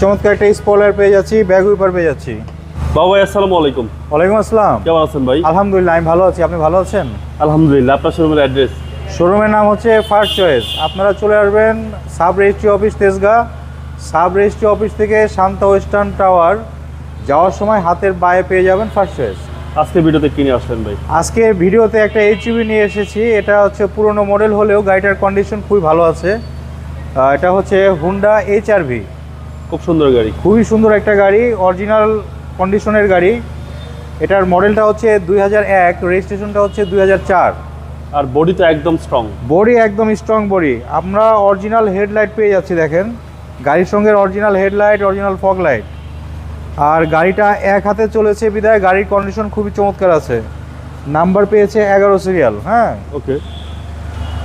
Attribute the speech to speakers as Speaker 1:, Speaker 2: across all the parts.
Speaker 1: চমৎকার একটা স্পয়লার পেয়ে যাচ্ছি, ব্যাগ উইপার পেয়ে যাচ্ছি।
Speaker 2: বাবু ভাই আসসালামু আলাইকুম।
Speaker 1: ওয়ালাইকুম আসসালাম।
Speaker 2: কেমন আছেন ভাই?
Speaker 1: আলহামদুলিল্লাহ, আমি ভালো আছি। আপনি ভালো আছেন?
Speaker 2: আলহামদুলিল্লাহ। আপনার শোরুমের অ্যাড্রেস?
Speaker 1: শোরুমের নাম হচ্ছে ফার্স্ট চয়েস। আপনারা চলে আসবেন sub registry office Tejgaon. Sub registry office থেকে শান্তা ওয়েস্টার্ন টাওয়ার যাওয়ার সময় হাতের বায়ে পেয়ে যাবেন ফার্স্ট চয়েস।
Speaker 2: আজকে ভিডিওতে কিনে আসলেন ভাই?
Speaker 1: আজকে ভিডিওতে একটা এইচইভি নিয়ে এসেছি। এটা হচ্ছে পুরনো মডেল হলেও গাড়িটার কন্ডিশন খুবই ভালো আছে। এটা হচ্ছে হুন্ডা এইচআরভি।
Speaker 2: খুব সুন্দর গাড়ি,
Speaker 1: খুবই সুন্দর একটা গাড়ি, অরিজিনাল কন্ডিশনের গাড়ি। এটার মডেলটা হচ্ছে 2001, রেজিস্ট্রেশনটা হচ্ছে 2004।
Speaker 2: আর বডি তো একদম স্ট্রং।
Speaker 1: বডি একদম স্ট্রং বডি। আমরা অরিজিনাল হেডলাইট পেয়ে যাচ্ছি, দেখেন গাড়ির সঙ্গে original headlight, original fog light. আর গাড়িটা এক হাতে চলেছে বিধায় গাড়ির কন্ডিশন খুবই চমৎকার আছে। নাম্বার পেয়েছে 11 সিরিয়াল। হ্যাঁ,
Speaker 2: ওকে।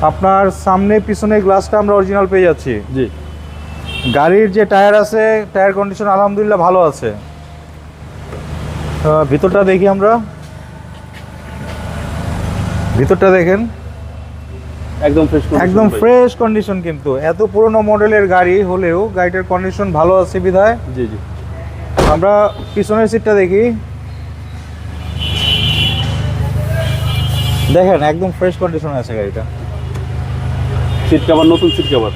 Speaker 1: আপনার সামনে পিছনে গ্লাসটা আমরা অরিজিনাল পেয়ে যাচ্ছি।
Speaker 2: জি।
Speaker 1: গাড়ির যে টায়ার আছে, টায়ার কন্ডিশন আলহামদুলিল্লাহ ভালো আছে। ভিতরটা দেখি আমরা। ভিতরটা দেখেন,
Speaker 2: একদম ফ্রেশ,
Speaker 1: একদম ফ্রেশ কন্ডিশন। কিন্তু এত পুরনো মডেলের গাড়ি হলেও গাড়িটার কন্ডিশন ভালো আছে বিধায়।
Speaker 2: জি জি।
Speaker 1: আমরা পিছনের সিটটা দেখি, দেখেন একদম ফ্রেশ কন্ডিশনে আছে গাড়িটা।
Speaker 2: সিট কভার নতুন, সিট কভার,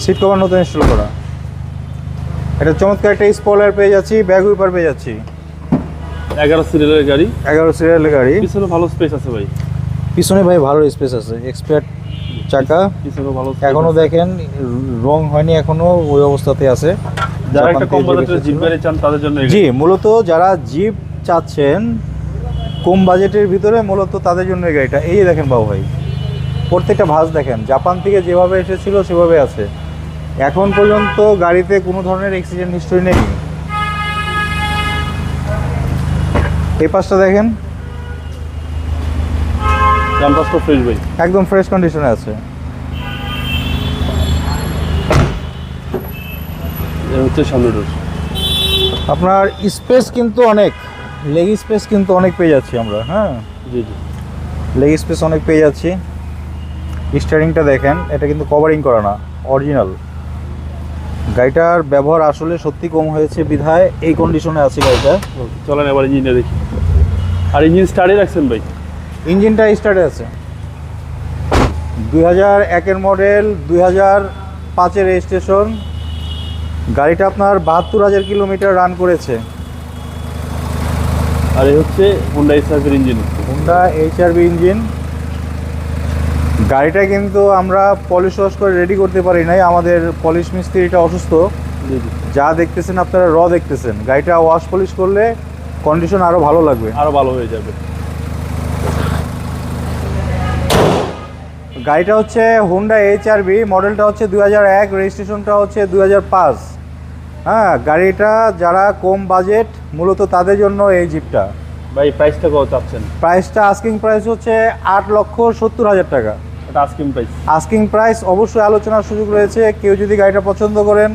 Speaker 1: সিট কভার নতুন ইনস্টল করা। এটা চমৎকার একটা স্পয়লার পেয়ে যাচ্ছি, ব্যাগ উইপার পেয়ে যাচ্ছি।
Speaker 2: 11 সিরিয়ালের গাড়ি,
Speaker 1: 11 সিরিয়ালের গাড়ি।
Speaker 2: পিছনে ভালো স্পেস আছে ভাই।
Speaker 1: পিছনে ভাই ভালো স্পেস আছে, এক্সপার্ট চাকা।
Speaker 2: পিছনে ভালো
Speaker 1: এখনো দেখেন রং হয়নি, এখনো ওই অবস্থাতে আছে।
Speaker 2: যারা একটা কম বাজেটের জিপ গাড়ি চান তাদের জন্য।
Speaker 1: জি, মূলত যারা জিপ চাচ্ছেন কম বাজেটের ভিতরে, মূলত তাদের জন্য এই গাড়িটা। এই দেখেন বাবু ভাই, প্রত্যেকটা ভাঁজ দেখেন, জাপান থেকে যেভাবে এসেছিল সেভাবে আছে। এখন পর্যন্ত গাড়িতে কোনো ধরনের অ্যাক্সিডেন্ট হিস্টরি নেই। এই পাশটা দেখেন,
Speaker 2: ক্যাম্পাসটা ফ্রেশ ভাই,
Speaker 1: একদম ফ্রেশ কন্ডিশনে আছে।
Speaker 2: এর হচ্ছে সামনে ডোর।
Speaker 1: আপনার স্পেস কিন্তু অনেক, লেগ স্পেস কিন্তু অনেক পেয়ে যাচ্ছি আমরা। হ্যাঁ,
Speaker 2: জি জি।
Speaker 1: লেগ স্পেস অনেক পেয়ে যাচ্ছি। স্টিয়ারিংটা দেখেন, এটা কিন্তু কভারিং করা না, অরিজিনাল। গাড়িটার ব্যবহার আসলে সত্যি কম হয়েছে বিধায় এই কন্ডিশনে আছে গাড়িটা।
Speaker 2: চলেন এবার ইঞ্জিনটা দেখি। আর ইঞ্জিন স্টার্টে রাখছেন ভাই?
Speaker 1: ইঞ্জিনটা স্টার্টে আছে। 2001-এর মডেল, 2005-এর রেজিস্ট্রেশন। গাড়িটা আপনার 72,000 কিলোমিটার রান করেছে।
Speaker 2: আর এই হচ্ছে হুন্ডা এইচআরভির ইঞ্জিন।
Speaker 1: Honda HRV engine. গাড়িটা কিন্তু আমরা পলিশ ওয়াশ করে রেডি করতে পারি নাই, আমাদের পলিশ মিস্ত্রিটা অসুস্থ।
Speaker 2: জি জি।
Speaker 1: যা দেখতেছেন আপনারা দেখতেছেন। গাড়িটা ওয়াশ পলিশ করলে কন্ডিশন আরও ভালো লাগবে,
Speaker 2: আরো ভালো হয়ে যাবে।
Speaker 1: গাড়িটা হচ্ছে হুন্ডা এইচআরভি, মডেলটা হচ্ছে 2001, রেজিস্ট্রেশনটা হচ্ছে 2005। হ্যাঁ, গাড়িটা যারা কম বাজেট, মূলত তাদের জন্য এই জিপটা।
Speaker 2: ভাই প্রাইসটা কত চাচ্ছেন?
Speaker 1: প্রাইসটা আস্কিং প্রাইস হচ্ছে 8,70,000 টাকা।
Speaker 2: এটা আস্কিং প্রাইস।
Speaker 1: আস্কিং প্রাইস, অবশ্যই আলোচনার সুযোগ রয়েছে। কেউ যদি গাড়িটা পছন্দ করেন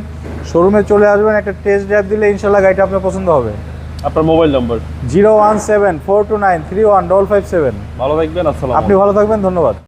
Speaker 1: শোরুমে চলে আসবেন, একটা টেস্ট ড্রাইভ দিলে ইনশাল্লাহ গাড়িটা আপনার পছন্দ হবে।
Speaker 2: আপনার মোবাইল নাম্বার?
Speaker 1: 01742931557।
Speaker 2: ভালো থাকবেন। আসসালাম।
Speaker 1: আপনি ভালো থাকবেন, ধন্যবাদ।